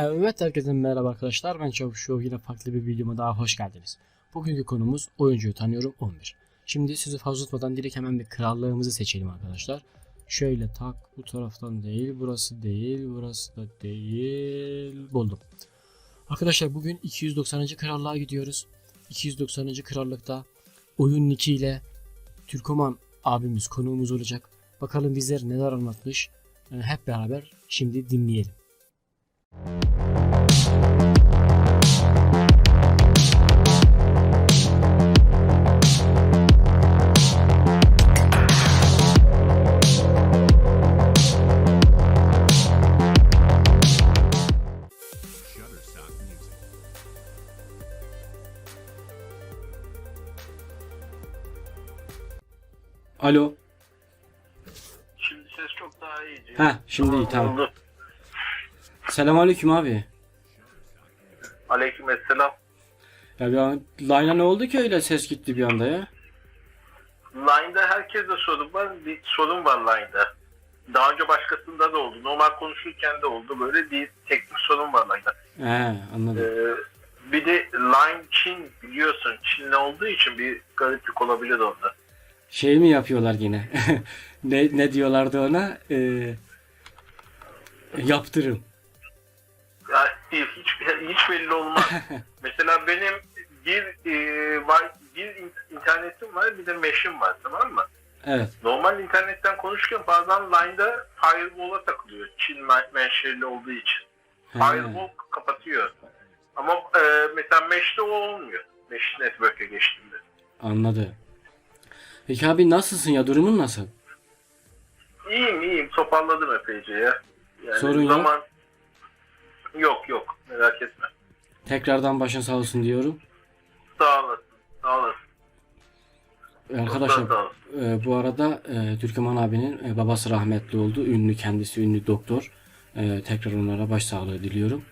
Evet, herkese merhaba arkadaşlar. Ben Çavuşoğlu. Yine farklı bir videoma daha hoş geldiniz. Bugünkü konumuz oyuncuyu tanıyorum 11. Şimdi sözü fazla tutmadan direkt hemen bir krallığımızı seçelim arkadaşlar. Şöyle tak, bu taraftan değil, burası değil, burası da değil. Buldum. Arkadaşlar bugün 290. krallığa gidiyoruz. 290. krallıkta oyun nicki ile Türkoman abimiz konuğumuz olacak. Bakalım bizler neler anlatmış. Hep beraber şimdi dinleyelim. Alo. Şimdi ses çok daha iyi. Şimdi iyi, tamam. Oldu. Selamünaleyküm abi. Aleykümselam. Ya bir an line'a ne oldu ki öyle ses gitti bir anda ya? Line'da herkeste sorun var. Bir sorun var Line'da. Daha önce başkasında da oldu. Normal konuşurken de oldu. Böyle bir teknik sorun var Line'da. Anladım. Bir de Line Çin, biliyorsun. Çinli olduğu için bir gariplik olabilir orada. Şey mi yapıyorlar yine? Ne diyorlardı ona? Yaptırım. Yani hiç belli olmaz. Mesela benim bir internetim var, bir de mesh'im var, tamam mı? Evet. Normal internetten konuşurken bazen line'da firewall'a takılıyor. Çin menşeli olduğu için. Firewall kapatıyor. Ama mesela mesh'te o olmuyor. Mesh network'e geçtiğinde. Anladım. Peki abi nasılsın ya? Durumun nasıl? İyiyim. Toparladım epeyce ya. Yani Sorun yok. Yok. Merak etme. Tekrardan başın sağ olsun diyorum. Sağ olasın. Arkadaşlar Sağ olasın. bu arada Türkmen abinin babası rahmetli oldu. Ünlü, kendisi ünlü doktor. Tekrar onlara başsağlığı diliyorum.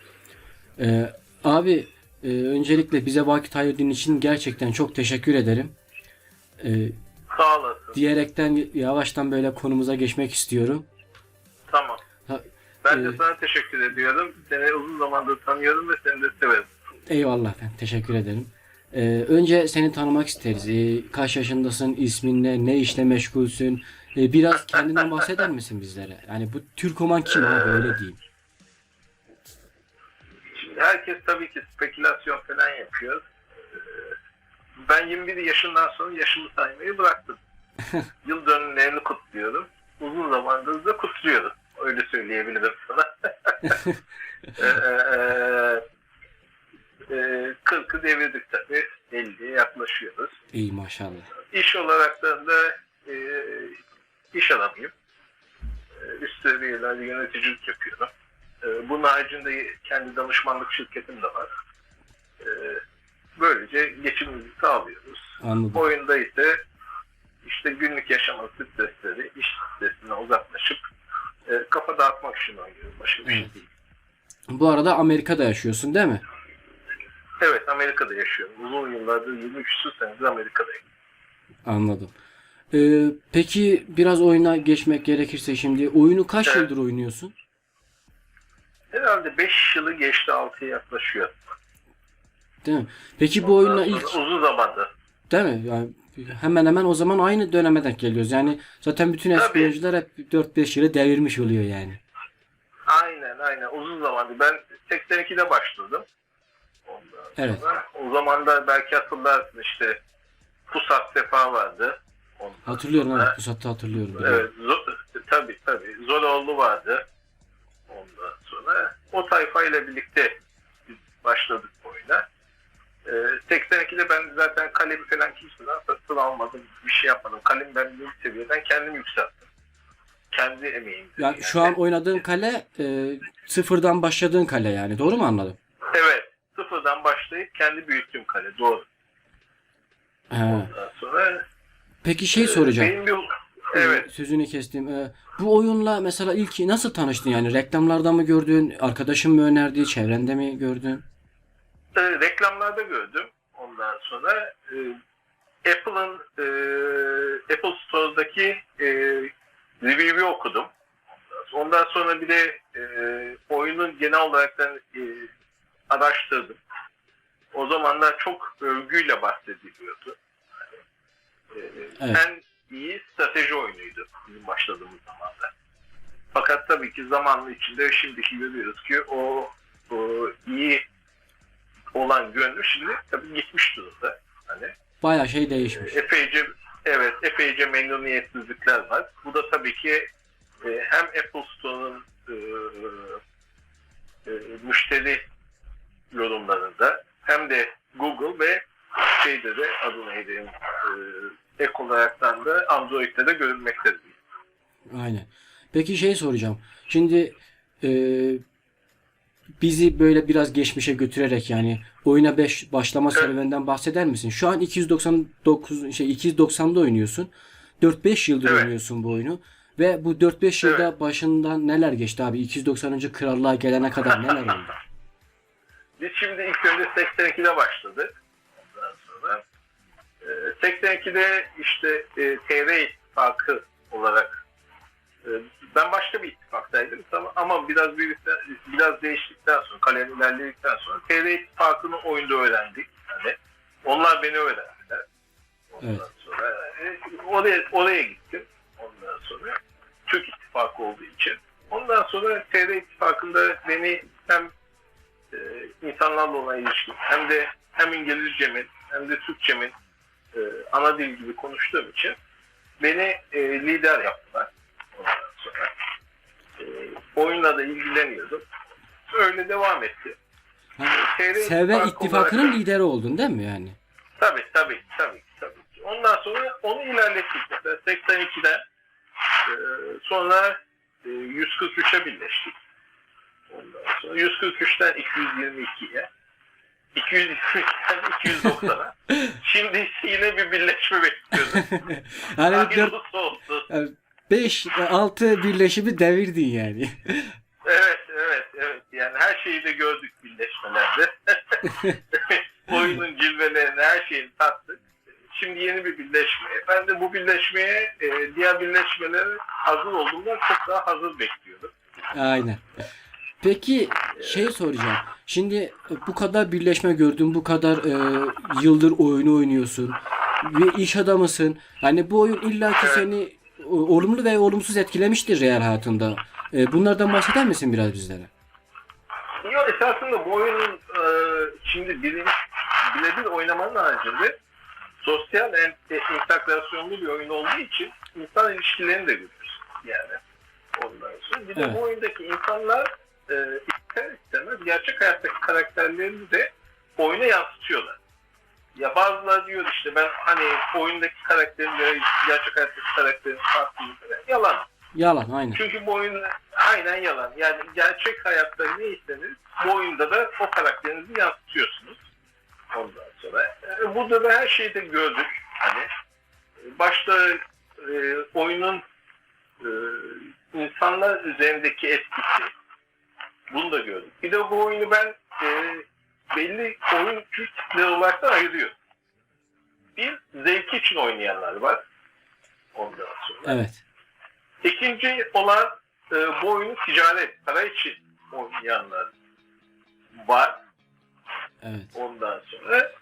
Abi öncelikle bize vakit ayırdığın için gerçekten çok teşekkür ederim. Sağ olasın. Diyerekten yavaştan böyle konumuza geçmek istiyorum. Tamam. Ha, Ben de sana teşekkür ediyorum. Seni uzun zamandır tanıyorum ve seni de severim. Eyvallah, ben teşekkür ederim. Önce seni tanımak isteriz. Kaç yaşındasın, ismin ne işle meşgulsün? Biraz kendinden bahseder misin bizlere? Yani bu Türkoman kim abi, öyle diyeyim. Şimdi herkes tabii ki spekülasyon falan yapıyor. Ben 21 yaşından sonra yaşımı saymayı bıraktım. Yıl dönümlerini kutluyorum. Uzun zamandır da kutluyorum. Öyle söyleyebilirim sana. 40'ı devirdik tabii. 50'ye yaklaşıyoruz. İyi maşallah. İş olarak da iş adamıyım. Üst seviyelerde yöneticilik yapıyorum. Bunun haricinde kendi danışmanlık şirketim de var. Böylece geçimimizi sağlıyoruz. Anladım. Oyunda ise işte günlük yaşama stresleri, iş stresinden uzaklaşıp kafa dağıtmak için oynuyorum. Başka bir şey değil. Bu arada Amerika'da yaşıyorsun değil mi? Evet, Amerika'da yaşıyorum. Uzun yıllardır, 23 senedir Amerika'dayım. Anladım. Peki biraz oyuna geçmek gerekirse şimdi oyunu kaç Evet. yıldır oynuyorsun? Herhalde 5 yılı geçti, 6'ya yaklaşıyor. Değil mi? Peki bu oyuna ilk, Uzun zamandır. değil mi? Yani hemen hemen o zaman aynı döneme denk geliyoruz. Yani zaten bütün eski Tabii. oyuncular hep 4-5 yılı devirmiş oluyor yani. Aynen. Uzun zamandır. Ben 82'de başladım. Evet. O zaman da belki hatırlarsın, işte Pusat Sefa vardı. Hatırlıyorum, evet. Pusat'ta hatırlıyorum. Evet, tabii. Zoroğlu vardı. Ondan sonra o tayfayla birlikte biz başladık oyuna. 82'de ben zaten kalemi falan kimseden satın almadım. Bir şey yapmadım. Kalemi ben ilk seviyeden kendim yükselttim. Kendi emeğimdi. Yani şu an oynadığın kale sıfırdan başladığın kale yani. Doğru mu anladım? Evet. Sıfırdan başlayıp kendi büyüttüğüm kale. Doğru. Ondan sonra Peki şey soracağım. benim bir... Evet. Sözünü kestim. Bu oyunla mesela ilk nasıl tanıştın yani? Reklamlarda mı gördün? Arkadaşın mı önerdi? Çevrende mi gördün? Reklamlarda gördüm. Ondan sonra Apple'ın Apple Store'daki review'u okudum. Ondan Ondan sonra bir de oyunun genel olarak araştırdım. O zamanlar çok övgüyle bahsediliyordu. Evet. En iyi strateji oyunuydu bizim başladığımız zamanda. Fakat tabii ki zamanlı içinde şimdiki görüyoruz ki o iyi olan gönlü şimdi tabii gitmiş durumda. Hani Bayağı şey değişmiş. epeyce memnuniyetsizlikler var. Bu da tabii ki hem Apple Store'un müşteri yorumlarında hem de Google ve şeyde de adı neydi ek olaraktan da Android'de de görülmektedir. Aynen. Peki şey soracağım. Şimdi bizi böyle biraz geçmişe götürerek yani oyuna 5 başlama serüveninden bahseder misin? Şu an 290'da oynuyorsun. 4-5 yıldır Evet. oynuyorsun bu oyunu. Ve bu 4-5 yılda başından neler geçti abi? 290. krallığa gelene kadar neler oldu? Biz şimdi ilk önce 82'de başladık. Ondan sonra 82'de işte TR ittifakı olarak ben başka bir ittifaktaydım ama biraz değiştikten sonra, kalem ilerledikten sonra TR ittifakını oyunda öğrendik. Yani onlar beni öğrendiler. Ondan sonra oraya gittim. Ondan sonra Türk ittifakı olduğu için. Ondan sonra TR ittifakında beni hem insanlarla olan ilişkim hem İngilizcemin hem de Türkçemin ana dil gibi konuştuğum için beni lider yaptılar. Ondan sonra oyunla da ilgileniyordum. Öyle devam etti. SV ittifakının lideri oldun değil mi yani? Tabii. Ondan sonra onu ilerlettik. Mesela 82'den sonra 143'e birleştik. Ondan sonra 143'ten 222'ye, 222'den 290'a. Şimdi yine bir birleşme bekliyoruz. Hani Hayırlısı olsun. 5-6 birleşimi devirdin yani. Evet. Yani her şeyi de gördük birleşmelerde. Oyunun cilvelerini, her şeyini tattık. Şimdi yeni bir birleşme. Ben de bu birleşmeye diğer birleşmelere hazır olduğumdan çok daha hazır bekliyorum. Aynen. Peki şey soracağım. Şimdi bu kadar birleşme gördün, bu kadar yıldır oyunu oynuyorsun ve iş adamısın. Hani bu oyun illaki seni olumlu ve olumsuz etkilemiştir real hayatında. Bunlardan bahseder misin biraz bizlere? Yok, esasında bu oyunun şimdi birebir oynamanın haricinde sosyal integrasyonlu bir oyun olduğu için insan ilişkilerini de görüyoruz. Yani ondan sonra. Bir de bu oyundaki insanlar ister istemez gerçek hayattaki karakterlerini de oyuna yansıtıyorlar. Ya bazıları diyor işte ben hani oyundaki karakterin ve gerçek hayattaki karakterin farklılığı yalan. Yalan, aynen. Çünkü bu oyun aynen yalan. Yani gerçek hayatta neyseniz bu oyunda da o karakterinizi yansıtıyorsunuz. Ondan sonra. Burada da her şeyi de gördük. Hani başta oyunun insanlar üzerindeki etkisi. Bunu da gördük. Bir de bu oyunu ben belli oyun tipleri olarak da ayırıyorum. Bir, zevki için oynayanlar var. Ondan sonra. Evet. İkinci olan bu oyunu ticaret, para için oynayanlar var. Evet. Ondan sonra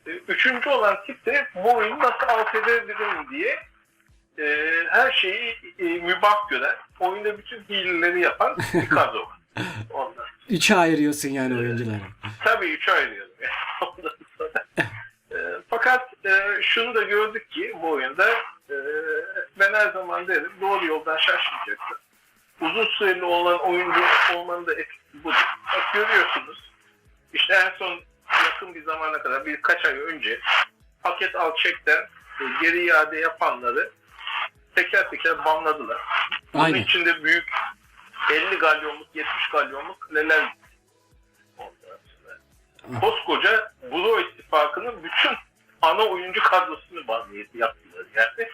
üçüncü olan tip de bu oyunu nasıl alt edebilirim diye her şeyi mübah gören, oyunda bütün hileleri yapan bir kadro var. Ondan. Üçe ayırıyorsun yani oyuncuları. Tabii üçe ayırıyorum. Ondan sonra. Fakat şunu da gördük ki bu oyunda ben her zaman derim doğru yoldan şaşmayacaksın. Uzun süreli olan oyuncu olmanın da etkisi budur. Bak görüyorsunuz. İşte en son yakın bir zamana kadar birkaç ay önce paket al çekten geri iade yapanları teker teker banladılar. Bunun Aynen. içinde büyük 50 galyonluk, 70 galyonluk neler gitti. Ondan sonra. Koskoca Buro ittifakının bütün ana oyuncu kadrosunu banlayıp yaptılar yani.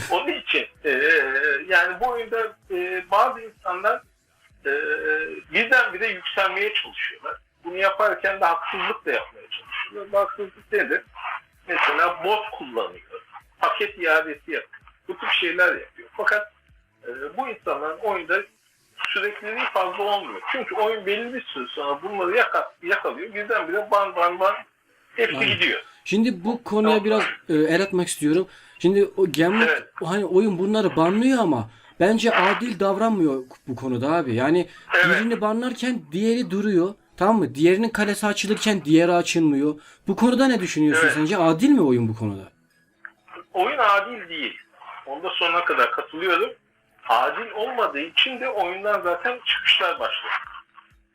Onun için yani bu oyunda bazı insanlar birdenbire yükselmeye çalışıyorlar. Bunu yaparken de haksızlık da yapmaya çalışıyorlar. Bu haksızlık nedir? Mesela bot kullanıyor. Paket iadesi yapıyor. Bu tip şeyler yapıyor. Fakat bu insanların oyunda sürekliliği fazla olmuyor. Çünkü oyun belli bir süre sonra bunları yakalıyor. Birdenbire ban hepsi Aynen. gidiyor. Şimdi bu konuya biraz el atmak istiyorum. Şimdi o Gemlik Evet. hani oyun bunları banlıyor ama bence adil davranmıyor bu konuda abi. Yani Evet. birini banlarken diğeri duruyor. Tamam mı? Diğerinin kalesi açılırken diğeri açılmıyor. Bu konuda ne düşünüyorsun Evet. sence? Adil mi oyun bu konuda? Oyun adil değil. Onda sonuna kadar katılıyorum. Adil olmadığı için de oyundan zaten çıkışlar başladı.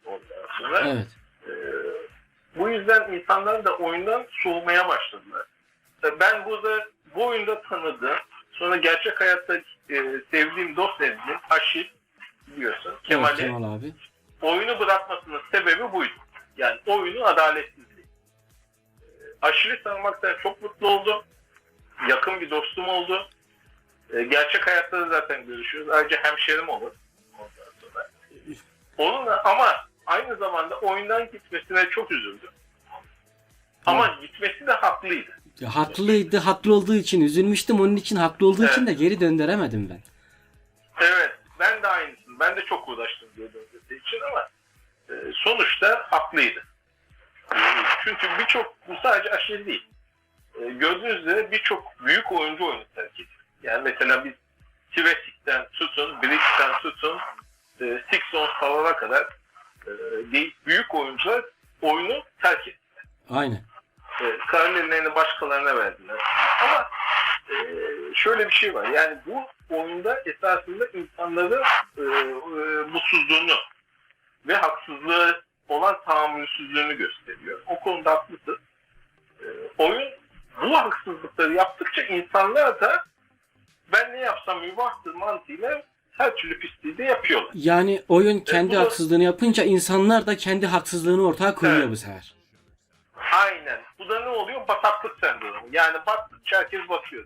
Ondan sonra Evet. bu yüzden insanlar da oyundan soğumaya başladılar. Ben bu oyunda tanıdığım, sonra gerçek hayatta sevdiğim, dost edindiğim Aşil, biliyorsun, Evet, Kemal'i Kemal abi. oyunu bırakmasının sebebi buydu. Yani oyunun adaletsizliği. Aşil'i tanımaktan çok mutlu oldum. Yakın bir dostum oldu. Gerçek hayatta da zaten görüşüyoruz. Ayrıca hemşerim olur. Ondan sonra. Onunla ama aynı zamanda oyundan gitmesine çok üzüldüm. Ama gitmesi de haklıydı. Ya, haklıydı. Haklı olduğu için üzülmüştüm. Onun için haklı olduğu için de Evet. geri döndüremedim ben. Evet, ben de aynısını. Ben de çok uğraştım diye döndürdüğü için ama sonuçta haklıydı. Çünkü bu sadece Aşil değil. Gördüğünüz üzere birçok büyük oyuncu oyunu terk ediyor. Yani mesela biz Tvetik'ten tutun, Blitz'ten tutun, Six on Power'a kadar büyük oyuncular oyunu terk ettiler. Aynen. Kariyerlerini başkalarına verdiler. Ama şöyle bir şey var. Yani bu oyunda esasında insanların mutsuzluğunu ve haksızlığı olan tahammülsüzlüğünü gösteriyor. O konuda haklısın. Oyun bu haksızlıkları yaptıkça insanlar da ben ne yapsam mübahtır mantığıyla her türlü pisliği de yapıyorlar. Yani oyun kendi bu da- haksızlığını yapınca insanlar da kendi haksızlığını ortaya koyuyor Evet. bu sefer. Aynen. Bu da ne oluyor? Bataklık sendromu. Yani battıkça herkes batıyor.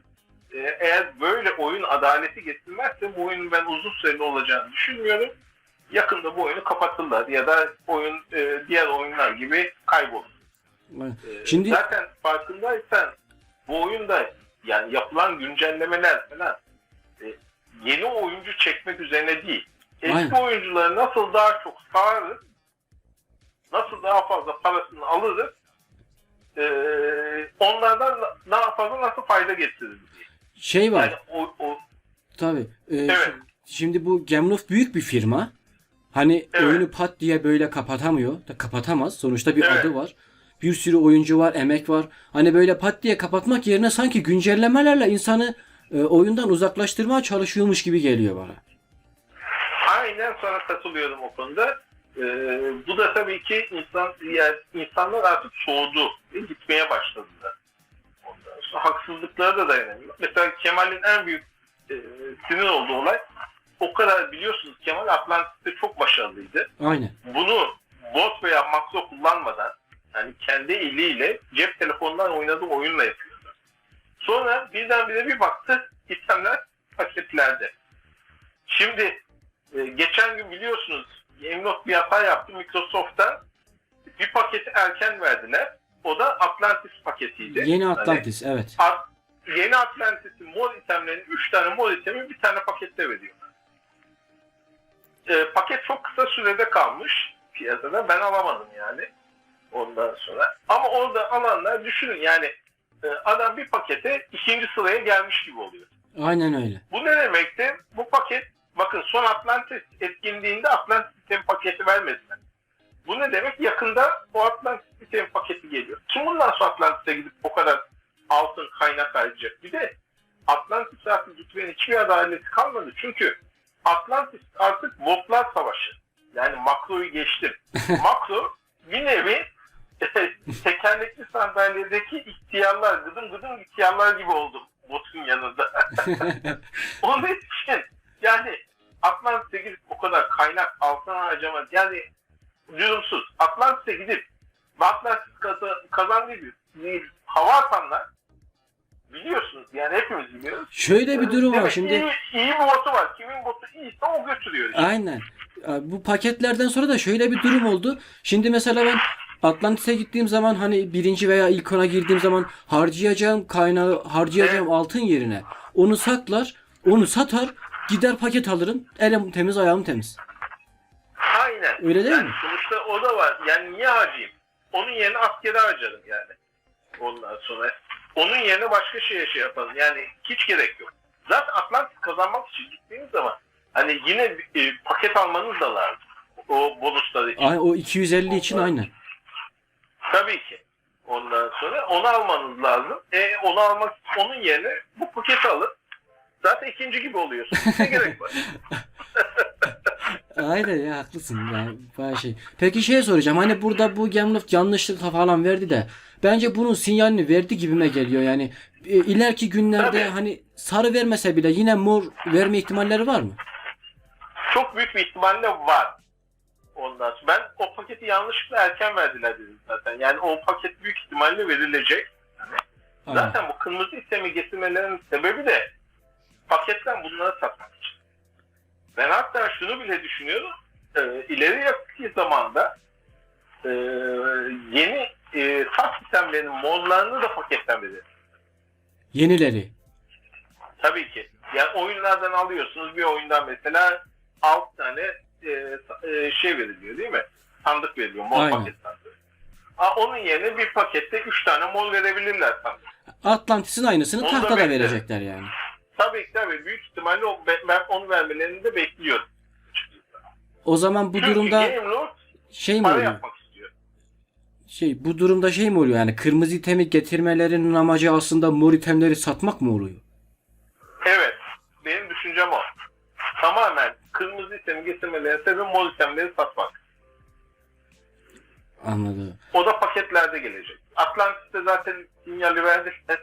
Eğer böyle oyun adaleti getirmezse bu oyunun ben uzun süreli olacağını düşünmüyorum. Yakında bu oyunu kapatırlar ya da oyun diğer oyunlar gibi kaybolur. Şimdi Zaten farkındaysan bu oyunda yani yapılan güncellemeler falan yeni oyuncu çekmek üzerine değil. Eski Aynen. oyuncuları nasıl daha çok sağarız, nasıl daha fazla parasını alırız, onlardan daha fazla nasıl fayda getiririz diye. şey var. Yani Tabii. Evet. Şimdi bu Gameloft büyük bir firma. Hani Evet. oyunu pat diye böyle kapatamıyor. Da kapatamaz. Sonuçta bir Evet. adı var. Bir sürü oyuncu var, emek var. Hani böyle pat diye kapatmak yerine sanki güncellemelerle insanı oyundan uzaklaştırmaya çalışıyormuş gibi geliyor bana. aynen sana katılıyorum o konuda. Bu da tabii ki insanlar artık soğudu ve gitmeye başladılar. Ondan sonra haksızlıklara da dayanamıyor. Mesela Kemal'in en büyük sinir olduğu olay, o kadar biliyorsunuz Kemal Atlantis'te çok başarılıydı. Aynen. Bunu bot veya makro kullanmadan yani kendi eliyle cep telefonundan oynadığı oyunla yapıyordu. Sonra birdenbire bir baktı itemler paketlerde. Şimdi geçen gün biliyorsunuz Gameloft bir hata yaptı Microsoft'tan. Bir paketi erken verdiler. O da Atlantis paketiydi. Yeni Atlantis, evet. Yeni Atlantis'in mor itemlerinin 3 tane mor itemi bir tane pakette veriyorlar. Paket çok kısa sürede kalmış piyasada. Ben alamadım yani ondan sonra. Ama orada alanlar düşünün yani adam bir pakete ikinci sıraya gelmiş gibi oluyor. Aynen öyle. Bu ne demekti? Bu paket bakın son Atlantis etkinliğinde Atlantis item paketi vermediler. Bu ne demek? Yakında o Atlantis item paketi geliyor. Kim bundan sonra Atlantis'e gidip o kadar altın kaynak harcayacak? Bir de Atlantis'e artık gitmenin hiçbir adaleti kalmadı. Çünkü Atlantis artık botlar savaşı. Yani makroyu geçtim. Makro bir nevi tekerlekli sandalyedeki ihtiyarlar, gıdım gıdım ihtiyarlar gibi oldum botun yanında. Onun için yani Atlantis'e gidip o kadar kaynak altın harcama yani lüzumsuz. Atlantis'e gidip Atlantis kazandığı bir hava atanlar biliyorsunuz yani hepimiz biliyoruz. Şöyle bir durum var Demek şimdi. iyi bir botu var. Kimin botu iyiyse o götürüyor. Işte. Aynen. Bu paketlerden sonra da şöyle bir durum oldu. Şimdi mesela ben Atlantis'e gittiğim zaman hani birinci veya ilk ona girdiğim zaman harcayacağım kaynağı, harcayacağım altın yerine onu saklar, onu satar, gider paket alırım. Elim temiz, ayağım temiz. Aynen. Öyle değil yani mi? Sonuçta o da var. Yani niye harcayayım? Onun yerine askere harcarım yani. Ondan sonra. Onun yerine başka şeye şey yapalım. Yani hiç gerek yok. Zaten Atlantis kazanmak için gittiğiniz zaman hani yine paket almanız da lazım. O bonuslar için. Ay, o 250 için aynı. Tabii ki. Ondan sonra onu almanız lazım. Onu almak, onun yerine bu paketi alın. Zaten ikinci gibi oluyorsun. Ne gerek var? Aynen ya, haklısın yani, bayağı şey. Peki şey soracağım, hani burada bu Gemloft yanlışlıkla falan verdi de bence bunun sinyalini verdi gibime geliyor yani. İleriki günlerde Tabii. hani sarı vermese bile yine mor verme ihtimalleri var mı? Çok büyük bir ihtimalle var. Ondan sonra ben o paketi yanlışlıkla erken verdiler dedim zaten. Yani o paket büyük ihtimalle verilecek. Aynen. Zaten bu kırmızı istemi getirmelerinin sebebi de paketten bunları satmak için. Ben hatta şunu bile düşünüyorum. İleri yakın zamanda yeni tas sistemlerinin modlarını da paketten verir. Yenileri. Tabii ki. Yani oyunlardan alıyorsunuz. Bir oyundan mesela 6 tane şey veriliyor değil mi? Sandık veriliyor. Mod Aynen. paket sandığı. Onun yerine bir pakette 3 tane mod verebilirler sandık. Atlantis'in aynısını Onu da tahtada beklerim. verecekler yani. Tabii. Büyük ihtimalle ben onu vermelerini de bekliyorum. O zaman bu Çünkü durumda Game Lord şey mi para oluyor? yapmak istiyor. Bu durumda şey mi oluyor yani, kırmızı itemi getirmelerinin amacı aslında mor itemleri satmak mı oluyor? Evet. Benim düşüncem o. Tamamen kırmızı itemi getirmelerinin sebebi mor itemleri satmak. Anladım. O da paketlerde gelecek. Atlantis'te zaten sinyali verdikler.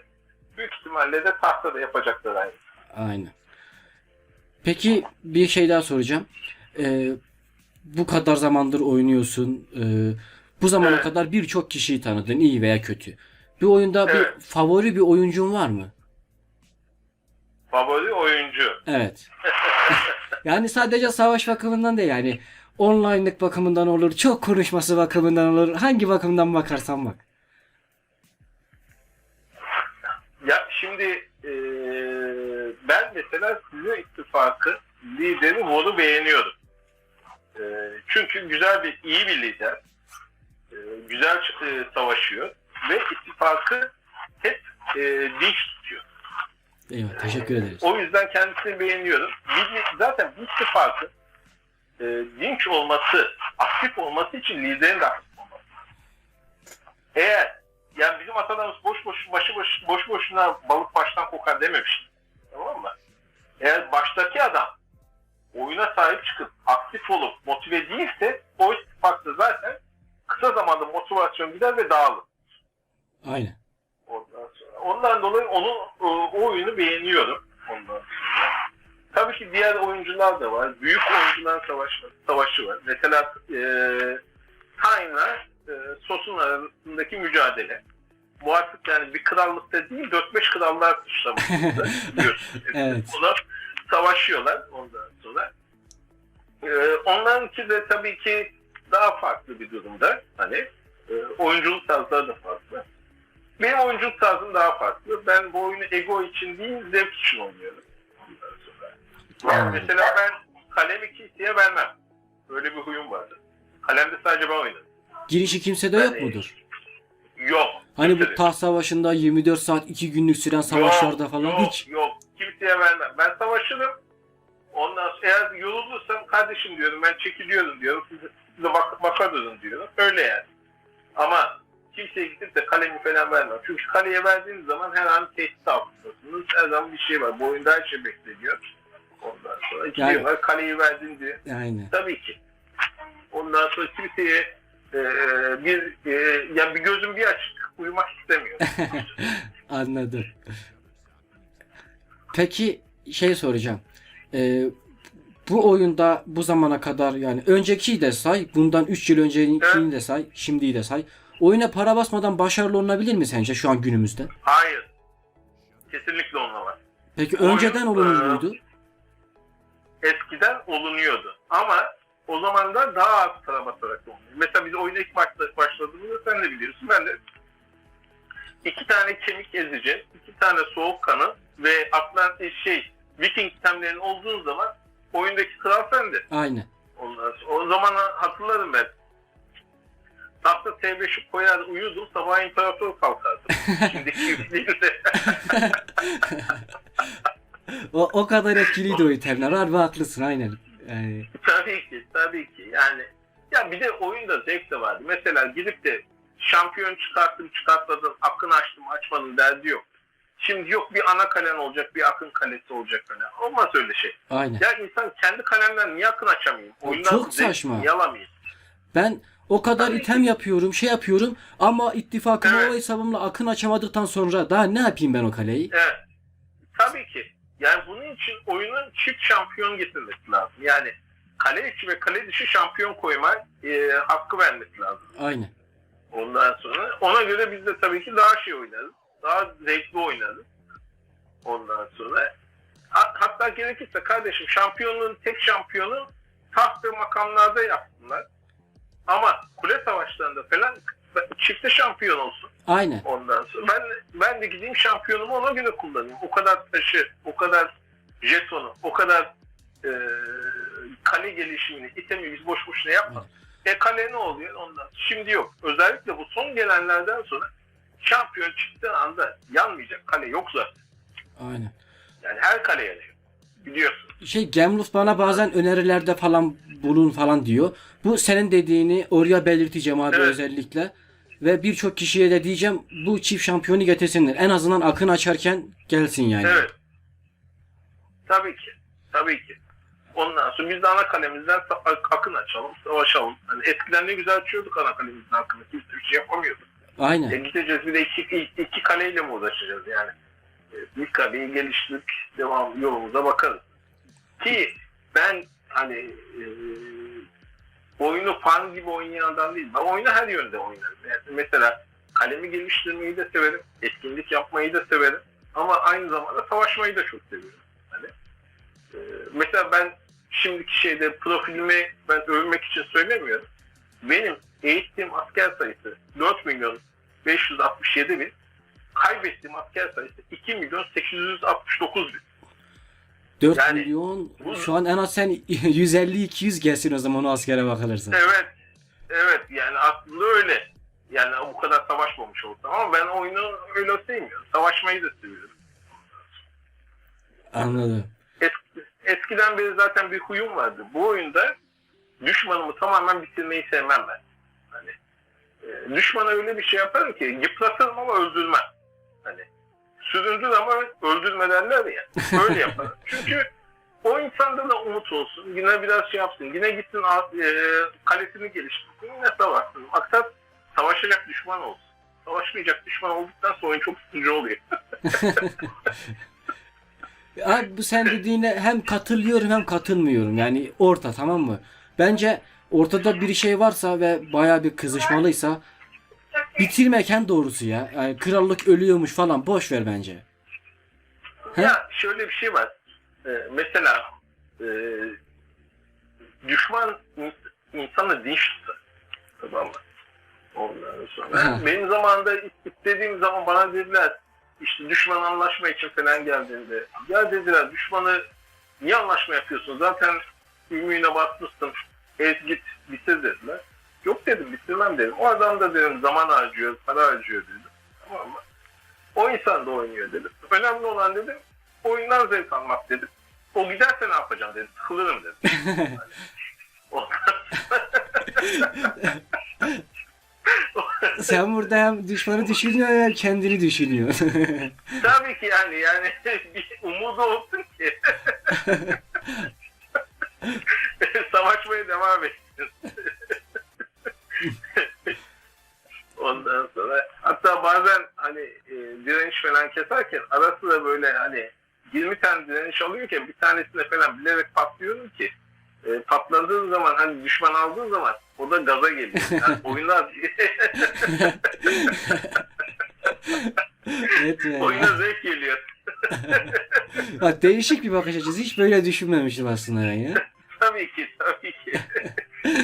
Büyük ihtimalle de tahtada yapacaklar aynı. Aynen. Peki bir şey daha soracağım. Bu kadar zamandır oynuyorsun. Bu zamana Evet. kadar birçok kişiyi tanıdın, iyi veya kötü. Bir oyunda Evet. bir favori bir oyuncun var mı? Favori oyuncu. Evet. Yani sadece savaş bakımından değil yani. Online'lık bakımından olur, çok konuşması bakımından olur. Hangi bakımdan bakarsan bak. Ya şimdi ben mesela sizin ittifakı lideri War'u beğeniyorum. Çünkü iyi bir lider. Güzel savaşıyor. Ve ittifakı hep dinç tutuyor. Eyvallah, teşekkür ederiz. O yüzden kendisini beğeniyorum. Zaten bir ittifakın dinç olması, aktif olması için liderin de aktif olması. Eğer yani bizim atalarımız boş boşuna balık baştan kokar dememiş. Tamam mı? Eğer baştaki adam oyuna sahip çıkıp aktif olup motive değilse o ittifakta zaten kısa zamanda motivasyon gider ve dağılır. Aynen. Ondan dolayı o oyunu beğeniyorum. Ondan sonra. Tabii ki diğer oyuncular da var. Büyük oyuncular savaşı var. Mesela Kayn'la Sos'un arasındaki mücadele. Bu artık yani bir krallıkta değil 4-5 krallar kuşlamasında biliyorsunuz. Evet. Onlar savaşıyorlar ondan sonra. Onlarınki de tabii ki daha farklı bir durumda. Hani oyunculuk tarzları da farklı. Benim oyunculuk tarzım daha farklı. Ben bu oyunu ego için değil, zevk için oynuyorum. Ondan sonra. Yani mesela ben kalemi kimseye vermem. Öyle bir huyum vardı. Kalemde sadece ben oynarım. Girişi kimsede yok mudur? Yok. Hani bu taht savaşında 24 saat 2 günlük süren savaşlarda falan hiç. Yok. Kimseye vermem. Ben savaşırım. Ondan sonra eğer yorulursam kardeşim diyorum, ben çekiliyorum diyorum. Size bakar durun diyorum. Öyle yani. Ama kimseye gidip de kalemi falan vermem. Çünkü kaleye verdiğiniz zaman her an tehdit altındasınız. Her zaman bir şey var. Bu oyunda her şey bekleniyor. Ondan sonra diyorlar kaleyi verdin diye. Aynen. Tabii ki. Ondan sonra kimseye yani bir gözüm bir açık uyumak istemiyor. Anladım. Peki şey soracağım. Bu oyunda bu zamana kadar yani öncekiyi de say, bundan 3 yıl öncekini de say, şimdiyi de say. Oyuna para basmadan başarılı olunabilir mi sence şu an günümüzde? Hayır. Kesinlikle olmaz. Peki önceden olunur muydu? Eskiden olunuyordu. Ama o zaman da daha az para basarak olunuyor. Mesela biz oyuna ilk başladığımızda sen de biliyorsun. Ben de 2 tane kemik ezici, 2 tane soğukkanı ve Viking itemlerin olduğu zaman oyundaki kral sende. Aynen. O zaman hatırlarım ben. Tahta T5'i koyar uyudum, sabah imparator kalkardım. Şimdiki gibi değil de. O kadar etkiliydi o itemler. Harbi haklısın aynen. Yani... Tabii ki. Yani ya bir de oyunda zevk de vardı. Mesela gidip de şampiyon çıkarttım çıkartmadım, akın açtım açmadım derdi yok. Şimdi yok bir ana kalen olacak, bir akın kalesi olacak falan. Olmaz öyle şey. Aynen. Ya insan kendi kalemden niye akın açamayayım? Oyundan çok saçma. Niye alamayayım? Ben o kadar Tabii item ki. yapıyorum, şey yapıyorum ama ittifakım Evet. o hesabımla akın açamadıktan sonra daha ne yapayım ben o kaleyi? Evet. Tabii ki. Yani bunun için oyunun çift şampiyon getirmesi lazım. Yani kale içi ve kale dışı şampiyon koyma hakkı vermesi lazım. Aynen. Ondan sonra ona göre biz de tabii ki daha şey oynarız. Daha zevkli oynarız. Ondan sonra hatta gerekirse kardeşim şampiyonluğun tek şampiyonu taht ve makamlarda yapsınlar. Ama kule savaşlarında falan çifte şampiyon olsun. Aynen. Ondan sonra ben de gideyim şampiyonumu ona göre kullanayım. O kadar taşı, o kadar jetonu, o kadar kale gelişimini, itemi biz boş boşuna yapmadık. Kale ne oluyor ondan? Şimdi yok. Özellikle bu son gelenlerden sonra şampiyon çıktığı anda yanmayacak kale yok zaten. Aynen. Yani her kale yanıyor. Biliyorsun. Gemluf bana bazen önerilerde falan bulun falan diyor. Bu senin dediğini oraya belirteceğim abi Evet. özellikle. Ve birçok kişiye de diyeceğim bu çift şampiyonu getirsinler. En azından akın açarken gelsin yani. Evet. Tabii ki. Ondan sonra biz de ana kalemizden akın açalım, savaşalım. Hani eskiden ne güzel açıyorduk ana kalemizden akını. Kimse bir şey yapamıyorduk. Aynen. Gideceğiz bir de iki kaleyle mi uğraşacağız yani? Bir kaleyi geliştirip devam yolumuza bakarız. Ki ben hani oyunu fan gibi oynayan adam değilim. Ben oyunu her yönde oynarım. Yani mesela kalemi geliştirmeyi de severim. Etkinlik yapmayı da severim. Ama aynı zamanda savaşmayı da çok seviyorum. Hani, mesela ben şimdiki profilimi ben övmek için söylemiyorum. Benim eğittiğim asker sayısı 4.567.000, kaybettiğim asker sayısı 2.869.000. 4 Yani milyon bu- şu an en az sen 150-200 gelsin o zaman o askere bakılırsa. Evet yani aslında öyle. Yani bu kadar savaşmamış olsam ama ben oyunu öyle sevmiyorum. Savaşmayı da seviyorum. Anladım. Eskiden beri zaten bir huyum vardı. Bu oyunda düşmanımı tamamen bitirmeyi sevmem ben. Hani düşmana öyle bir şey yaparım ki yıpratırım ama öldürmem. Hani süründür ama öldürme derler ya. Öyle yaparım. Çünkü o insanda da umut olsun. Yine biraz şey yapsın. Yine gitsin kalesini geliştirsin. Yine savaşsın. Maksat savaşacak düşman olsun. Savaşmayacak düşman olduktan sonra oyun çok sıkıcı oluyor. Abi bu sen dediğine hem katılıyorum hem katılmıyorum. Yani orta, tamam mı? Bence ortada bir şey varsa ve bayağı bir kızışmalıysa bitirmek en doğrusu ya. Yani krallık ölüyormuş falan boş ver bence. He? Ya şöyle bir şey var. Mesela düşman insanı dinç tutar. Tamam mı? Ondan sonra. Ha. Benim zamanında istediğim zaman bana dediler işte düşman anlaşma için falan geldiğinde ya dediler düşmanı niye anlaşma yapıyorsun? Zaten ümüğüne basmışsın. Ez git bitir dediler. Yok dedim bitirmem dedim. O adam da dedim zaman harcıyor, para harcıyor dedim. Tamam mı? O insan da oynuyor dedim. Önemli olan dedim oyundan zevk almak dedim. O giderse ne yapacağım dedim. Sıkılırım dedim. Sen burada hem düşmanı düşünüyor hem kendini düşünüyor. Tabii ki yani bir umudu olsun ki savaşmaya devam etsin. Ondan sonra hatta bazen hani direniş falan keserken arası da böyle hani 20 tane direniş alıyorken bir tanesine falan bilerek patlıyorum ki patladığı zaman hani düşman aldığı zaman o da gaza geliyor. Yani oyuna Evet ya. oyuna zevk geliyor. Bak, değişik bir bakış açısı. Hiç böyle düşünmemiştim aslında ben ya. Tabii ki.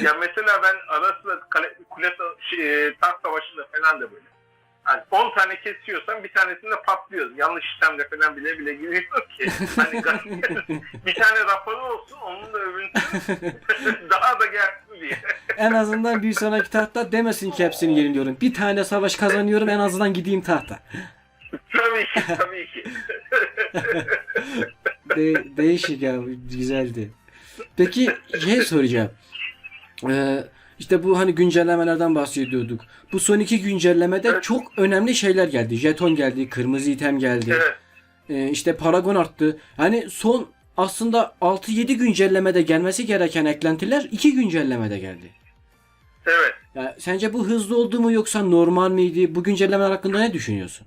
Ya mesela ben ara sıra kule taht savaşında falan da böyle. Hani 10 tane kesiyorsan bir tanesinde patlıyorsun. Yanlış işlemle falan bile bile giriyor ki. Hani bir tane raporu olsun, onun da övünsün. Daha da gelsin diye. En azından bir sonraki tahta demesin ki hepsini yeniliyorum. Bir tane savaş kazanıyorum, en azından gideyim tahta. Tabii ki, tabii ki. Değişik ya, güzeldi. Peki şey soracağım. İşte bu hani güncellemelerden bahsediyorduk. Bu son iki güncellemede Evet. çok önemli şeyler geldi. Jeton geldi, kırmızı item geldi. Evet. İşte Paragon arttı. Hani son aslında 6-7 güncellemede gelmesi gereken eklentiler 2 güncellemede geldi. Evet. Ya, sence bu hızlı oldu mu yoksa normal miydi? Bu güncellemeler hakkında ne düşünüyorsun?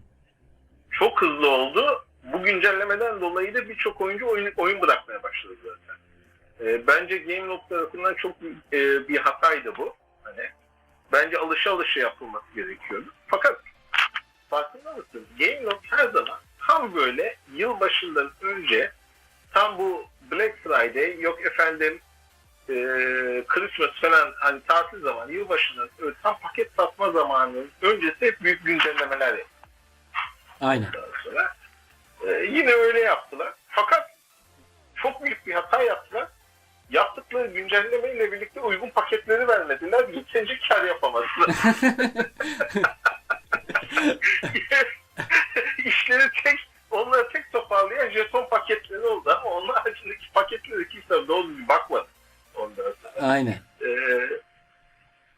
Çok hızlı oldu. Bu güncellemeden dolayı da birçok oyuncu oyun bırakmaya başladı zaten. Bence GameLoft tarafından çok bir hataydı bu. Hani bence alışa yapılması gerekiyordu. Fakat farkında mısın? GameLoft her zaman tam böyle yılbaşından önce, tam bu Black Friday, yok efendim Christmas falan, hani tatil zamanı, yılbaşından tam paket satma zamanının öncesi hep büyük güncellemeler yaptı. Aynen. Sonra yine öyle yaptılar. Fakat çok büyük bir hata yaptılar. Yaptıkları güncellemeyle birlikte uygun paketleri vermediler. Yeterince kar yapamadılar. İşleri onları tek toparlayan jeton paketleri oldu ama onun haricindeki paketleri kimse doğru düzgün bakmadı ondan sonra. Aynen.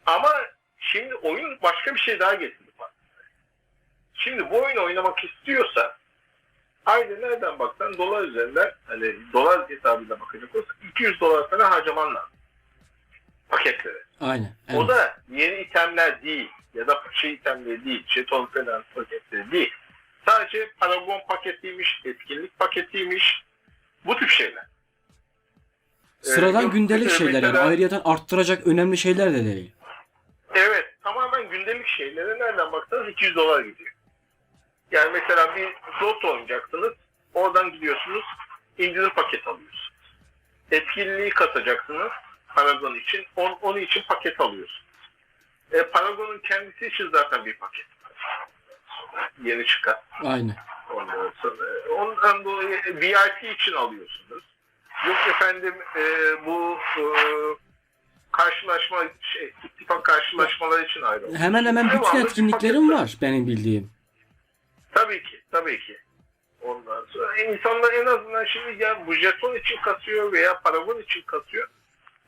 Ama şimdi oyun başka bir şey daha getirdi bak. Şimdi bu oyunu oynamak istiyorsa aynı nereden baksan dolar üzerinden, hani dolar hesabıyla bakacak olursa $200 sana harcaman lazım paketlere. Aynen. O Evet. da yeni itemler değil ya da şey itemleri değil, jeton falan paketleri değil. Sadece Paragon paketiymiş, etkinlik paketiymiş, bu tip şeyler. Sıradan gündelik şeyler yani. mesela- Ayrıyeten arttıracak önemli şeyler de değil. Evet, tamamen gündelik şeylere nereden baksanız $200 gidiyor. Yani mesela bir slot oynayacaksınız, oradan gidiyorsunuz, indirim paket alıyorsunuz. Etkinliği katacaksınız Paragon için, onun için paket alıyorsunuz. Paragon'un kendisi için zaten bir paket var. Yeni çıkan. Aynen. Ondan dolayı VIP için alıyorsunuz. Yok efendim bu karşılaşma, ittifak karşılaşmaları için ayrı. Hemen hemen bütün Devamlı etkinliklerim paketler. var benim bildiğim. Tabii ki, tabii ki. Ondan sonra insanlar en azından şimdi ya bu jeton için kasıyor veya Paragon için kasıyor.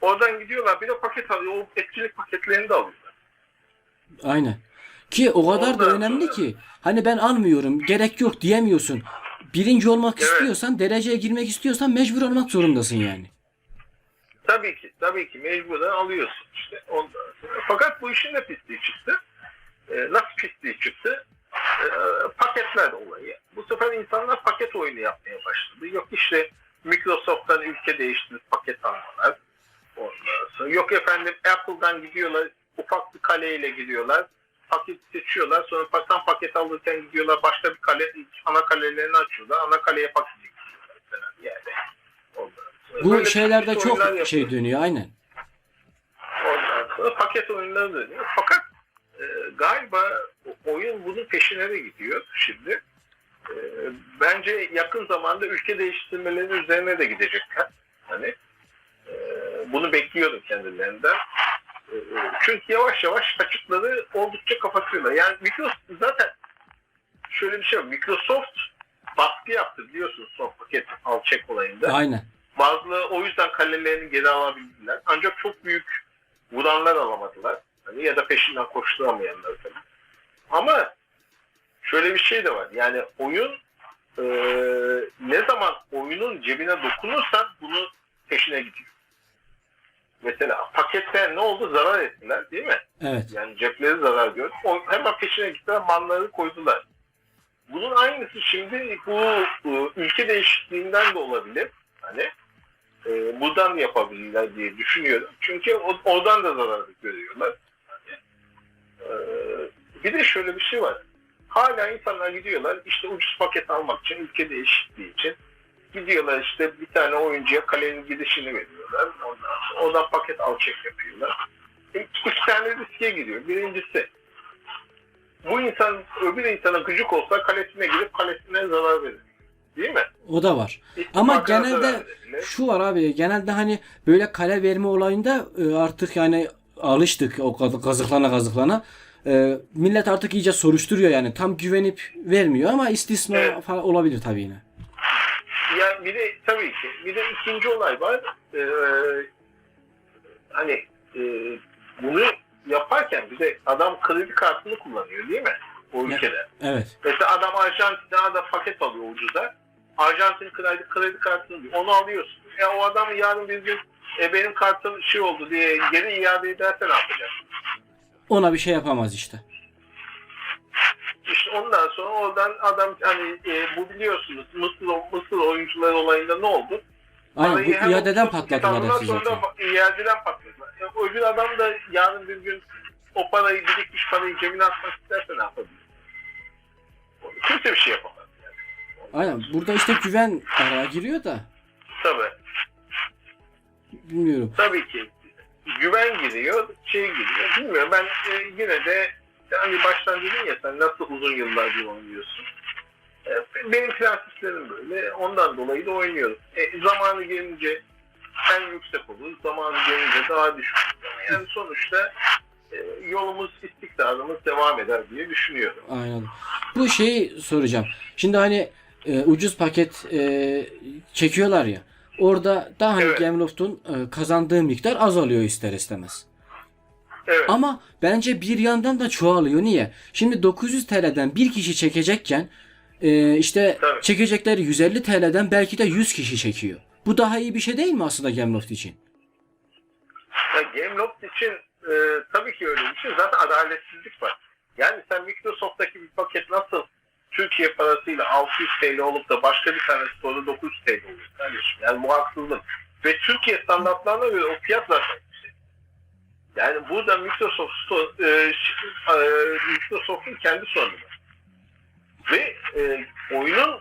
Oradan gidiyorlar bir de paket alıyor. O etkinlik paketlerini de alıyorlar. Aynen. Ki o kadar da Ondan önemli sonra- ki hani ben almıyorum, gerek yok diyemiyorsun. Birinci olmak Evet. istiyorsan, dereceye girmek istiyorsan mecbur olmak zorundasın yani. Tabii ki mecburen alıyorsun işte. Ondan sonra. Fakat bu işin de pisliği çıktı. Nasıl pisliği çıktı? Paketler olayı. Bu sefer insanlar paket oyunu yapmaya başladı. Yok işte Microsoft'tan ülke değiştirip paket almalar. Ondan sonra yok efendim Apple'dan gidiyorlar, ufak bir kaleyle gidiyorlar. Paket seçiyorlar. Sonra tam paket alırken gidiyorlar başka bir kale, ana kalelerini açıyorlar. Ana kaleye paket gidiyorlar falan yani. Ondan sonra Bu böyle şeylerde paket çok oyunlar şey yapıyor. dönüyor aynen. Ondan sonra paket oyunları dönüyor. Fakat galiba oyun bunun peşine de gidiyor şimdi. Bence yakın zamanda ülke değiştirmeleri üzerine de gidecekler. Hani bunu bekliyorum kendilerinden. Çünkü yavaş yavaş açıkları oldukça kapatıyorlar. Yani Microsoft zaten şöyle bir şey var. Microsoft baskı yaptı biliyorsunuz son paket al çek olayında. Aynen. Bazıları o yüzden kalelerini geri alabildiler. Ancak çok büyük vuranlar alamadılar. Hani ya da peşinden koşturamayanlar tabii. Ama şöyle bir şey de var. Yani oyun ne zaman oyunun cebine dokunursan bunu peşine gidiyor. Mesela pakette ne oldu? Zarar ettiler değil mi? Evet. Yani cepleri zarar gördü. Hemen peşine gittiler, malları koydular. Bunun aynısı şimdi bu ülke değişikliğinden de olabilir. Hani buradan da yapabilirler diye düşünüyorum. Çünkü oradan da zarar görüyorlar. Hani, bir de şöyle bir şey var. Hala insanlar gidiyorlar işte ucuz paket almak için, ülke değişikliği için gidiyorlar işte bir tane oyuncuya kalenin gidişini veriyorlar. Ondan sonra oradan paket al çek yapıyorlar. İki tane riske giriyor. Birincisi bu insan öbür insana gıcık olsa kalesine girip kalesine zarar verir. Değil mi? O da var. İstikbalına Ama zarar genelde verir. şu var abi. Genelde hani böyle kale verme olayında artık yani alıştık o kazıklana. Millet artık iyice soruşturuyor yani. Tam güvenip vermiyor ama istisna Evet. falan olabilir tabii yine. Ya bir de tabii ki bir de ikinci olay var. Hani bunu yaparken bir de adam kredi kartını kullanıyor değil mi? O ülkede. Evet. Mesela adam Arjantin'den da paket alıyor ucuza. Arjantin kredi kartını diyor. Onu alıyorsun. Ya o adam yarın bir gün benim kartım şey oldu diye geri iade ederse ne yapacak? Ona bir şey yapamaz işte. İşte ondan sonra oradan adam hani bu biliyorsunuz Mısır oyuncuları olayında ne oldu? Aynen Parayı bu hem iadeden tutup patlatıyorlar ondan hepsi sonra zaten. da iadeden patlatıyorlar. Öbür adam da yarın bir gün o parayı birikmiş parayı cebine atmak isterse ne yapabilir? Kimse bir şey yapamaz yani. Aynen burada işte güven araya giriyor da Tabii. bilmiyorum. Tabii ki. Güven giriyor, şey giriyor. Bilmiyorum ben yine de hani baştan dedin ya sen nasıl uzun yıllardır oynuyorsun. Benim prensiplerim böyle. Ondan dolayı da oynuyorum. Zamanı gelince en yüksek olur. Zamanı gelince daha düşük. Yani sonuçta yolumuz, istikrarımız devam eder diye düşünüyorum. Aynen. Bu şeyi soracağım. Şimdi hani ucuz paket çekiyorlar ya. Orada da hani Evet. Gameloft'un kazandığı miktar azalıyor ister istemez. Evet. Ama bence bir yandan da çoğalıyor. Niye? Şimdi 900 TL'den bir kişi çekecekken işte Tabii. çekecekleri 150 TL'den belki de 100 kişi çekiyor. Bu daha iyi bir şey değil mi aslında Gameloft için? Ya Gameloft için tabii ki öyle bir şey. Zaten adaletsizlik var. Yani sen Microsoft'taki bir paket nasıl Türkiye parasıyla 600 TL olup da başka bir tanesi sonra 900 TL oluyor kardeşim. Yani bu haksızlık. Ve Türkiye standartlarına göre o fiyat zaten yüksek. Yani burada Microsoft'un kendi sorunu. Ve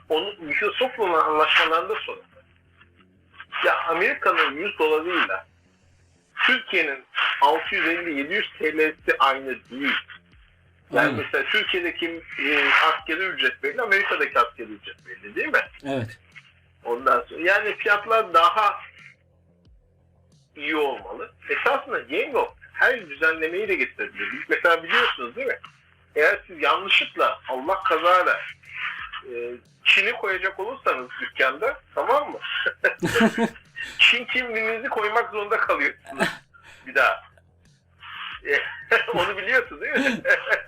onun Microsoft'la olan anlaşmalarında sorun. Ya Amerika'nın 100 dolarıyla Türkiye'nin 650-700 TL'si aynı değil. Yani Aynen. mesela Türkiye'deki askeri ücret belli, Amerika'daki askeri ücret belli değil mi? Evet. Ondan sonra yani fiyatlar daha iyi olmalı. Esasında Gameloft her düzenlemeyi de getirebilir. Mesela biliyorsunuz değil mi? Eğer siz yanlışlıkla Allah kazara Çin'i koyacak olursanız dükkanda tamam mı? Çin kimliğinizi koymak zorunda kalıyorsunuz bir daha. Onu biliyorsun değil mi?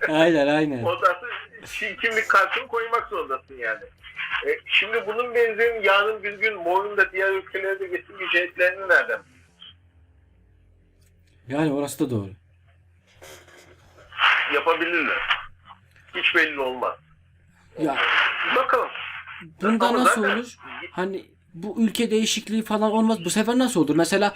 Aynen. Ondan sonra Çin kimlik kartını koymak zorundasın yani. Şimdi bunun benzerini yarın bir gün Mor'un da diğer ülkelere de getirmeyeceklerini nereden? Yani orası da doğru. Yapabilirler. Hiç belli olmaz. Ya Bakalım. bunda Ama nasıl zaten- olur? Hani bu ülke değişikliği falan olmaz. Bu sefer nasıl olur? Mesela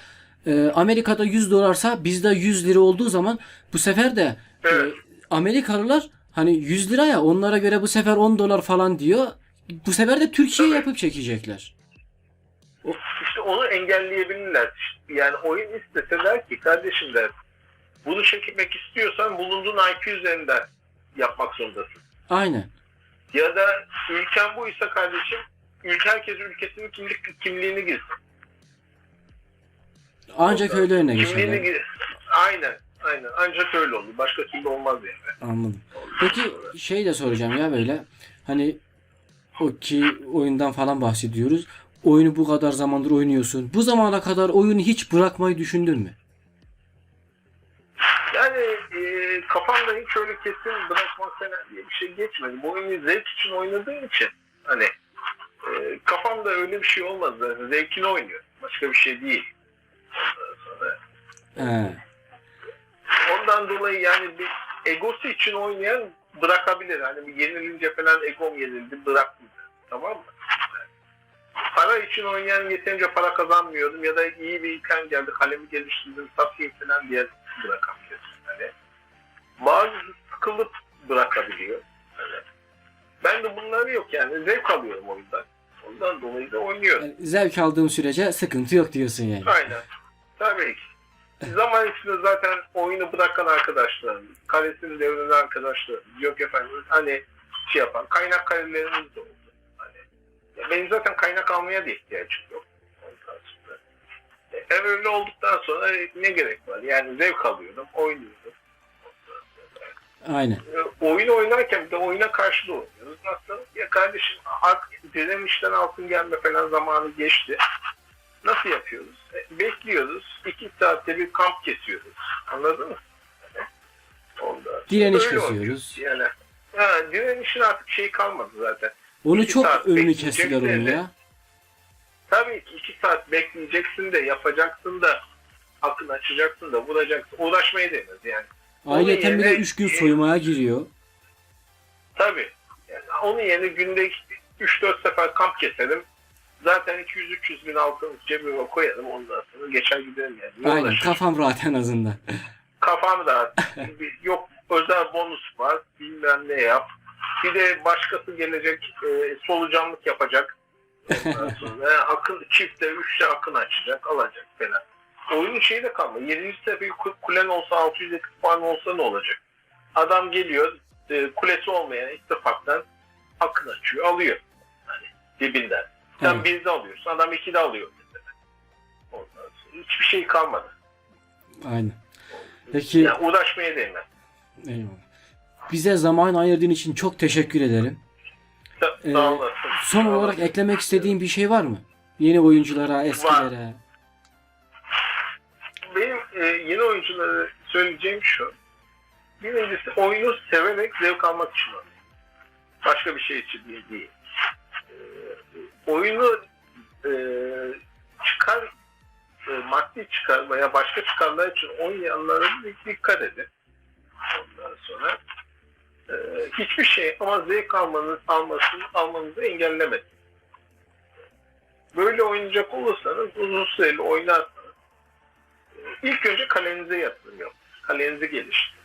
Amerika'da 100 dolarsa bizde 100 lira olduğu zaman bu sefer de Evet. Amerikalılar hani 100 liraya onlara göre bu sefer 10 dolar falan diyor. Bu sefer de Türkiye Tabii. yapıp çekecekler. İşte onu engelleyebilirler. Yani oyun isteseler ki kardeşim der, bunu çekmek istiyorsan bulunduğun IP üzerinden yapmak zorundasın. Aynen. Ya da ülken buysa kardeşim, herkes ülkesinin kimliğini girsin. Ancak öyle önüne Kimliğini geçerler. gir. Aynen. Ancak öyle olur. Başka türlü olmaz yani. Anladım. Peki şey de soracağım ya böyle. Hani o ki oyundan falan bahsediyoruz. Oyunu bu kadar zamandır oynuyorsun. Bu zamana kadar oyunu hiç bırakmayı düşündün mü? Yani kafamda hiç öyle kesin bırakmak falan diye bir şey geçmedi. Bu oyunu zevk için oynadığım için hani kafamda öyle bir şey olmaz zaten. Zevkini oynuyor. Başka bir şey değil. He. Ondan dolayı yani bir egosu için oynayan bırakabilir. Hani bir yenilince falan egom yenildi bırakmayacak. Tamam mı? Para için oynayan yeterince para kazanmıyordum ya da iyi bir item geldi kalemi geliştirdim satayım falan diye bırakabilir. Yani bazı sıkılıp bırakabiliyor. Yani ben de bunları yok yani zevk alıyorum oyundan. Ondan dolayı da oynuyorum. Yani zevk aldığım sürece sıkıntı yok diyorsun yani. Aynen. Tabii ki. Zaman içinde zaten oyunu bırakan arkadaşlar, kalesini deviren arkadaşlar, yok efendim hani şey yapan, kaynak kalelerimiz de oldu. Hani, benim zaten kaynak almaya da ihtiyacım yok. Öyle olduktan sonra ne gerek var? Yani zevk alıyorum, oynuyorum. Aynen. Oyun oynarken bir de oyuna karşı da oynuyoruz. Nasıl? Ya kardeşim artık direnişten altın gelme falan zamanı geçti. Nasıl yapıyoruz? Bekliyoruz. 2 saatte bir kamp kesiyoruz. Anladın mı? Ondan Direniş öyle kesiyoruz. Yani direnişin artık şey kalmadı zaten. Onu 2 çok saat önünü bekleyeceksin kestiler onu de. ya. Tabii ki 2 saat bekleyeceksin de yapacaksın da akın açacaksın da vuracaksın. Uğraşmaya değmez yani. Ayrıca bir de yerine- 3 gün soymaya giriyor. Tabii. Yani onun yerine günde 3-4 sefer kamp keselim. Zaten 200-300 bin altın cebime koyalım, ondan sonra geçer gidelim yani. Aynen, Uğraşır. kafam rahat en azından. Kafam da yok özel bonus var, bilmem ne yap. Bir de başkası gelecek, solucanlık yapacak. Ondan sonra akın çifte 3'te akın açacak, alacak falan. Oyunun şeyi de kalma. 7. sefer kulen olsa 600 puan olsa ne olacak? Adam geliyor, kulesi olmayan ittifaktan akın açıyor, alıyor. Hani dibinden. Sen Evet. birde alıyorsun, adam 2'de alıyor mesela. Ondan sonra hiçbir şey kalmadı. Aynen. Peki, Yani uğraşmaya değmez. eyvallah. Bize zaman ayırdığın için çok teşekkür ederim. Sağ olasın. Son Sağ olarak olasın. eklemek istediğin bir şey var mı? Yeni oyunculara, eskilere. Benim yeni oyunculara söyleyeceğim şu. Birincisi oyunu severek zevk almak için oynayın. Başka bir şey için değil. Oyunu çıkar, maddi çıkar veya başka çıkarlar için oynayanlara dikkat edin. Ondan sonra hiçbir şey ama zevk almanızı engellemesin. Böyle oynayacak olursanız, uzun süreli oynarsanız ilk önce kalenize yatırım yapın. Kalenizi geliştirin.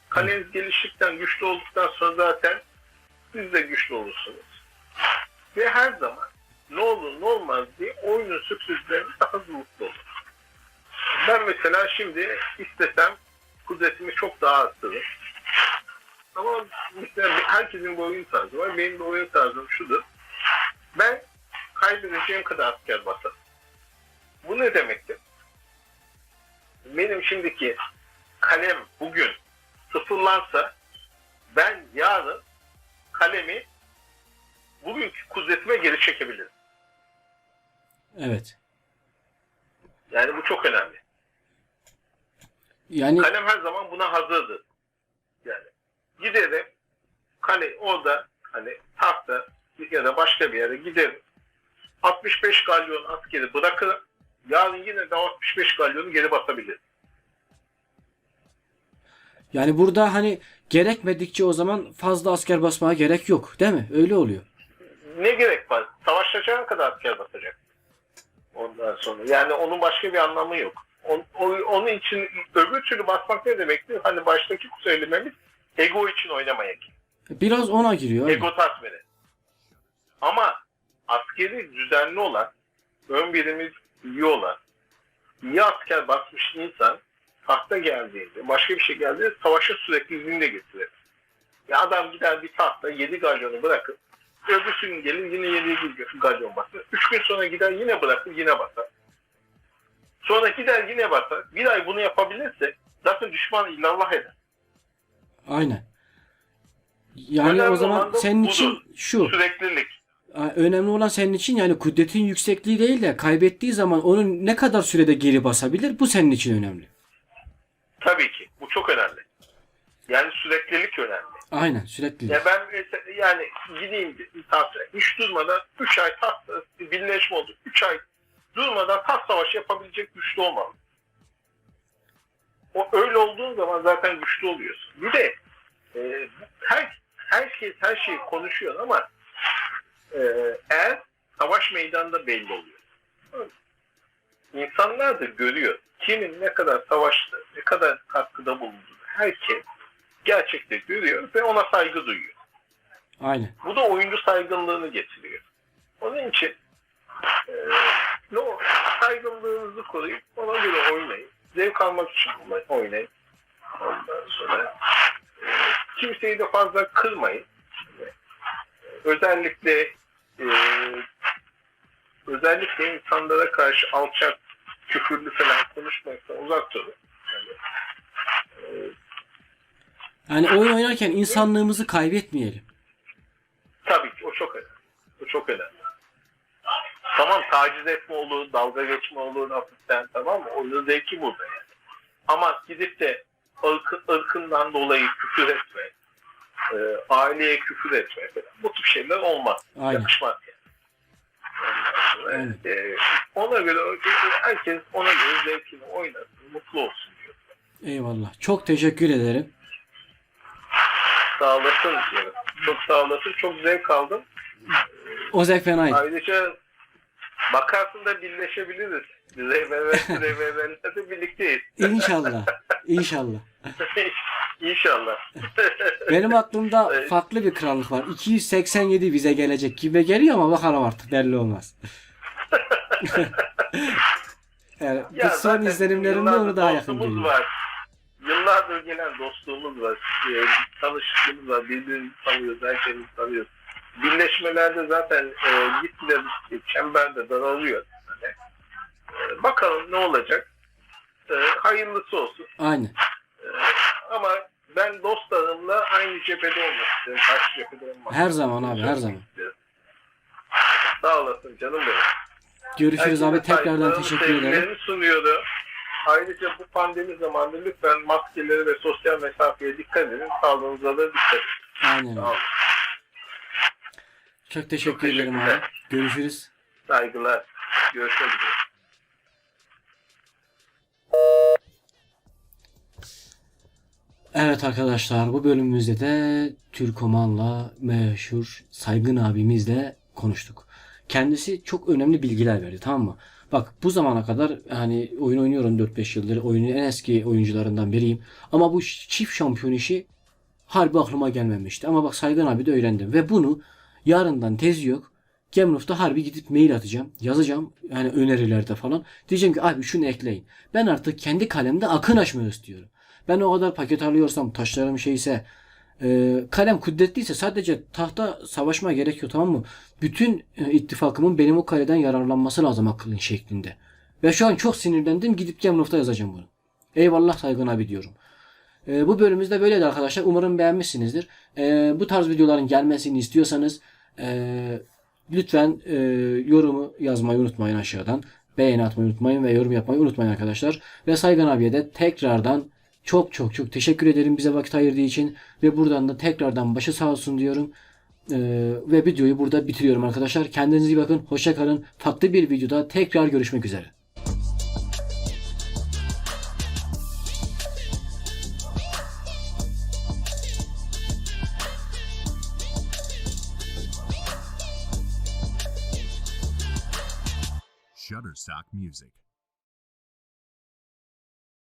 Kaleniz geliştikten, güçlü olduktan sonra zaten siz de güçlü olursunuz. Ve her zaman ne olur ne olmaz diye oyunun sürprizlerine daha mutlu olun. Ben mesela şimdi istesem kudretimi çok daha arttırırım. Ama mesela herkesin bir oyun tarzı var. Benim de oyun tarzım şudur. Ben kaybedeceğim kadar asker basarım. Bu ne demektir? Benim şimdiki kalem bugün sıfırlansa ben yarın kalemi bugünkü kudretime geri çekebilirim. Evet. Yani bu çok önemli. Yani Kalem her zaman buna hazırdır. Yani giderim kale orada hani tahta ya da başka bir yere giderim. 65 galyon askeri bırakırım. Yarın yine de 65 galyonu geri basabilirim. yani burada hani gerekmedikçe o zaman fazla asker basmaya gerek yok, değil mi? Öyle oluyor. Ne gerek var? Savaşacağın kadar asker basacak. Ondan sonra. Yani onun başka bir anlamı yok. Onun için öbür türlü basmak ne demektir? Hani baştaki söylememiz ego için oynamayın. Biraz ona giriyor. Aynen. Ego tatmini. Ama askeri düzenli olan, ön birimi iyi olan, iyi asker basmış insan tahta geldiğinde, başka bir şey geldiğinde savaşın sürekliliğini de getirir. Ya adam gider bir tahta 7 galyonu bırakıp öbürsü gün gelin yine 7 galyon basar. 3 gün sonra gider yine bırakır yine basar. Sonra gider yine basar. Bir ay bunu yapabilirse zaten düşman illallah eder. Aynen. Yani Önemli o zaman olan da senin budur. için şu. Süreklilik. Önemli olan senin için yani kudretin yüksekliği değil de kaybettiği zaman onu ne kadar sürede geri basabilir, bu senin için önemli. Tabii ki. Bu çok önemli. Yani süreklilik önemli. Aynen, sürekli. Ya ben mesela yani gideyim tahta hiç durmadan 3 ay tahta birleşme oldu. 3 ay durmadan taht savaşı yapabilecek güçlü olmalı. O öyle olduğun zaman zaten güçlü oluyorsun. Bir de herkes her şeyi konuşuyor ama eğer savaş meydanında belli oluyor. İnsanlar da görüyor. Kimin ne kadar savaşta, ne kadar katkıda bulunduğunu herkes gerçekte görüyor ve ona saygı duyuyor. Aynen. Bu da oyuncu saygınlığını getiriyor. Onun için saygınlığınızı koruyup ona göre oynayın. Zevk almak için oynayın. Ondan sonra kimseyi de fazla kırmayın. Özellikle insanlara karşı alçak, küfürlü falan konuşmaktan uzak durun. Yani oyun oynarken insanlığımızı kaybetmeyelim. Tabii ki o çok önemli. O çok önemli. Tamam, taciz etme olur, dalga geçme olur hafiften, tamam mı? Oyunun zevki burada yani. Ama gidip de ırkından dolayı küfür etme, aileye küfür etme falan. Bu tip şeyler olmaz. Aynen. Yakışmaz yani. Aynen. Ona göre herkes ona göre zevkini oynasın, mutlu olsun diyor. Eyvallah. Çok teşekkür ederim. Sağ olasın diyorum. Çok sağ olasın. Çok zevk aldım. O zevk fenaydı. Ayrıca bakarsın da birleşebiliriz. Reyvenler'de birlikteyiz. İnşallah. İnşallah. İnşallah. Benim aklımda farklı bir krallık var. 287 bize gelecek gibi geliyor ama bakalım artık, belli olmaz. Yani bu son zaten izlenimlerimde onu daha yakın dostluğumuz geliyor. var. Yıllardır gelen dostluğumuz var. Tanışıklığımız var. Birbirimizi tanıyoruz. Herkesi tanıyoruz. Birleşmelerde zaten gitgide çemberde daralıyor. Bakalım ne olacak. Hayırlısı olsun. Aynen. Ama ben dostlarımla aynı cephede olmak istiyorum. Karşı cephede olmak Her zaman abi, her zaman. istiyorum. Sağ olasın canım benim. Görüşürüz abi. Herkese Tekrardan saygılarımı, teşekkür ederim. sevgilerimi sunuyorum. Ayrıca bu pandemi zamanında lütfen maskelere ve sosyal mesafeye dikkat edin. Sağlığınıza da dikkat edin. Aynen Sağ abi. olun. Çok teşekkür Çok ederim abi. teşekkürler. Görüşürüz. Saygılar. Görüşmek üzere. Evet arkadaşlar, bu bölümümüzde de Türkoman'la meşhur Saygın abimizle konuştuk. Kendisi çok önemli bilgiler verdi, tamam mı? Bak, bu zamana kadar hani oyun oynuyorum 4-5 yıldır. Oyunun en eski oyuncularından biriyim. Ama bu çift şampiyon işi harbi aklıma gelmemişti. Ama bak, Saygın abi de öğrendim. Ve bunu yarından tezi yok. Game Loft'a harbi gidip mail atacağım. Yazacağım yani önerilerde falan. Diyeceğim ki abi şunu ekleyin. Ben artık kendi kalemde akın açmayı istiyorum. Ben o kadar paket alıyorsam, taşlarım şeyse, kalem kudretliyse sadece tahta savaşmaya gerekiyor, tamam mı? Bütün ittifakımın benim o kaleden yararlanması lazım akılın şeklinde. Ve şu an çok sinirlendim, gidip Game Loft'a yazacağım bunu. Eyvallah Saygın abi diyorum. Bu bölümümüzde böyleydi arkadaşlar. Umarım beğenmişsinizdir. Bu tarz videoların gelmesini istiyorsanız lütfen yorumu yazmayı unutmayın aşağıdan. Beğeni atmayı unutmayın ve yorum yapmayı unutmayın arkadaşlar. Ve Saygın abiye de tekrardan çok teşekkür ederim bize vakit ayırdığı için. Ve buradan da tekrardan başı sağ olsun diyorum. Ve videoyu burada bitiriyorum arkadaşlar. Kendinize iyi bakın. Hoşça kalın. Farklı bir videoda tekrar görüşmek üzere. Shutterstock Music.